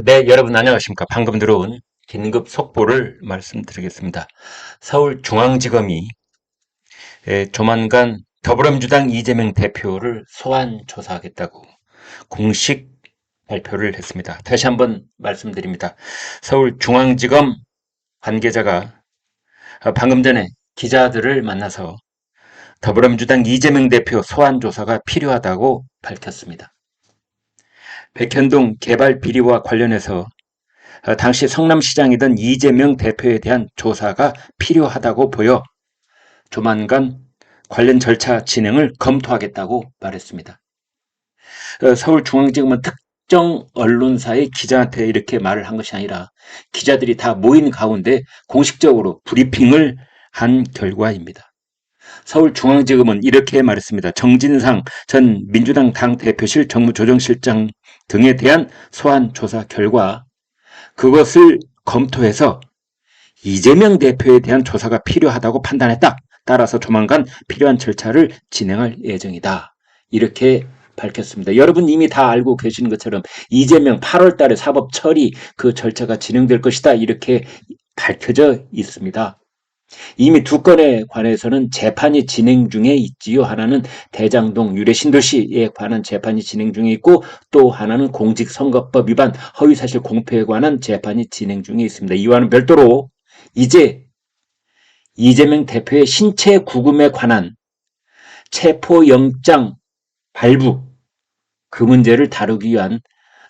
네, 여러분 안녕하십니까. 방금 들어온 긴급 속보를 말씀드리겠습니다. 서울중앙지검이 조만간 더불어민주당 이재명 대표를 소환 조사하겠다고 공식 발표를 했습니다. 다시 한번 말씀드립니다. 서울중앙지검 관계자가 방금 전에 기자들을 만나서 더불어민주당 이재명 대표 소환 조사가 필요하다고 밝혔습니다. 백현동 개발 비리와 관련해서 당시 성남시장이던 이재명 대표에 대한 조사가 필요하다고 보여 조만간 관련 절차 진행을 검토하겠다고 말했습니다. 서울중앙지검은 특정 언론사의 기자한테 이렇게 말을 한 것이 아니라 기자들이 다 모인 가운데 공식적으로 브리핑을 한 결과입니다. 서울중앙지검은 이렇게 말했습니다. 정진상 전 민주당 당대표실 정무조정실장 등에 대한 소환 조사 결과 그것을 검토해서 이재명 대표에 대한 조사가 필요하다고 판단했다. 따라서 조만간 필요한 절차를 진행할 예정이다. 이렇게 밝혔습니다. 여러분 이미 다 알고 계시는 것처럼 이재명 8월 달에 사법 처리 그 절차가 진행될 것이다. 이렇게 밝혀져 있습니다. 이미 두 건에 관해서는 재판이 진행 중에 있지요. 하나는 대장동 유래신도시에 관한 재판이 진행 중에 있고 또 하나는 공직선거법 위반 허위사실 공표에 관한 재판이 진행 중에 있습니다. 이와는 별도로 이제 이재명 대표의 신체 구금에 관한 체포영장 발부 그 문제를 다루기 위한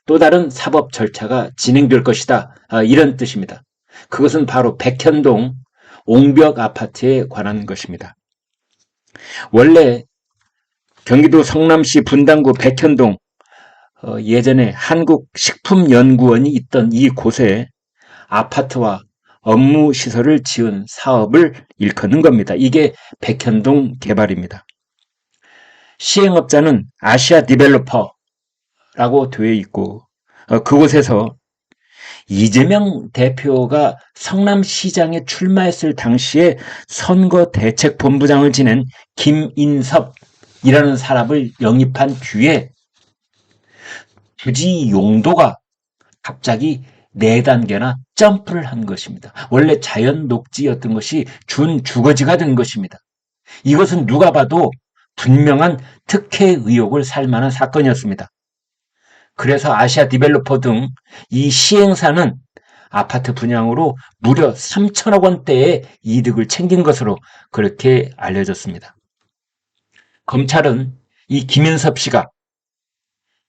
또 다른 사법 절차가 진행될 것이다. 이런 뜻입니다. 그것은 바로 백현동 옹벽 아파트에 관한 것입니다. 원래 경기도 성남시 분당구 백현동 예전에 한국식품연구원이 있던 이곳에 아파트와 업무시설을 지은 사업을 일컫는 겁니다. 이게 백현동 개발입니다. 시행업자는 아시아 디벨로퍼라고 되어 있고 그곳에서 이재명 대표가 성남시장에 출마했을 당시에 선거대책본부장을 지낸 김인섭이라는 사람을 영입한 뒤에 부지 용도가 갑자기 4단계나 점프를 한 것입니다. 원래 자연 녹지였던 것이 준주거지가 된 것입니다. 이것은 누가 봐도 분명한 특혜 의혹을 살 만한 사건이었습니다. 그래서 아시아 디벨로퍼 등 이 시행사는 아파트 분양으로 무려 3천억 원대의 이득을 챙긴 것으로 그렇게 알려졌습니다. 검찰은 이 김인섭 씨가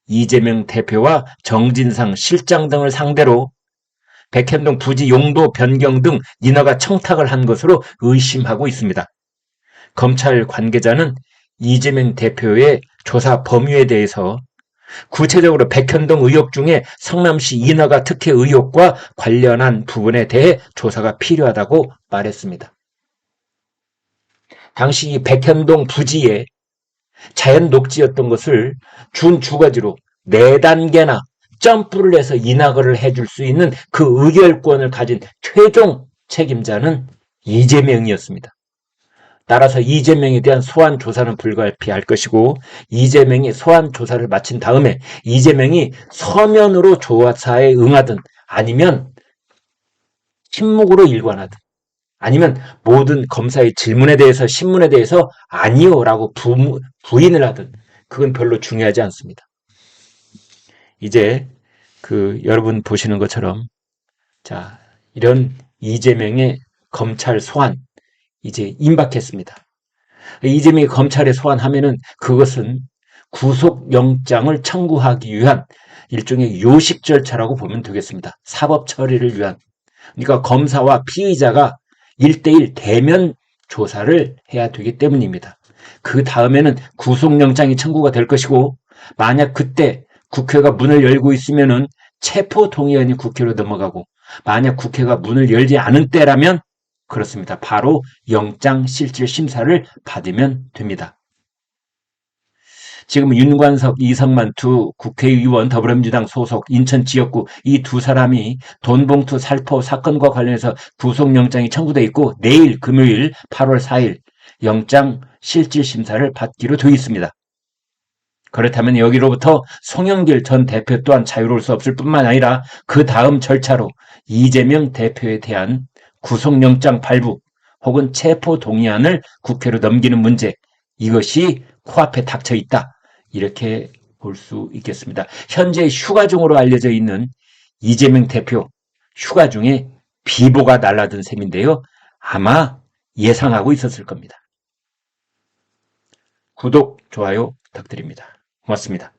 이재명 대표와 정진상 실장 등을 상대로 백현동 부지 용도 변경 등 인허가 청탁을 한 것으로 의심하고 있습니다. 검찰 관계자는 이재명 대표의 조사 범위에 대해서 구체적으로 백현동 의혹 중에 성남시 인허가 특혜 의혹과 관련한 부분에 대해 조사가 필요하다고 말했습니다. 당시 이 백현동 부지에 자연 녹지였던 것을 준주거지로 4단계나 점프를 해서 인허가를 해줄 수 있는 그 의결권을 가진 최종 책임자는 이재명이었습니다. 따라서 이재명에 대한 소환 조사는 불가피할 것이고 이재명이 소환 조사를 마친 다음에 이재명이 서면으로 조사에 응하든 아니면 침묵으로 일관하든 아니면 모든 검사의 질문에 대해서 신문에 대해서 아니요라고 부인을 하든 그건 별로 중요하지 않습니다. 이제 여러분 보시는 것처럼 자 이런 이재명의 검찰 소환 이제 임박했습니다. 이재명이 검찰에 소환하면은 그것은 구속영장을 청구하기 위한 일종의 요식 절차라고 보면 되겠습니다. 사법 처리를 위한. 그러니까 검사와 피의자가 1대1 대면 조사를 해야 되기 때문입니다. 그 다음에는 구속영장이 청구가 될 것이고 만약 그때 국회가 문을 열고 있으면은 체포동의안이 국회로 넘어가고 만약 국회가 문을 열지 않은 때라면 그렇습니다. 바로 영장실질심사를 받으면 됩니다. 지금 윤관석, 이성만 두 국회의원 더불어민주당 소속 인천 지역구 이 두 사람이 돈봉투 살포 사건과 관련해서 구속영장이 청구돼 있고 내일 금요일 8월 4일 영장실질심사를 받기로 되어 있습니다. 그렇다면 여기로부터 송영길 전 대표 또한 자유로울 수 없을 뿐만 아니라 그 다음 절차로 이재명 대표에 대한 구속영장 발부 혹은 체포동의안을 국회로 넘기는 문제, 이것이 코앞에 닥쳐 있다. 이렇게 볼 수 있겠습니다. 현재 휴가 중으로 알려져 있는 이재명 대표 휴가 중에 비보가 날아든 셈인데요. 아마 예상하고 있었을 겁니다. 구독, 좋아요 부탁드립니다. 고맙습니다.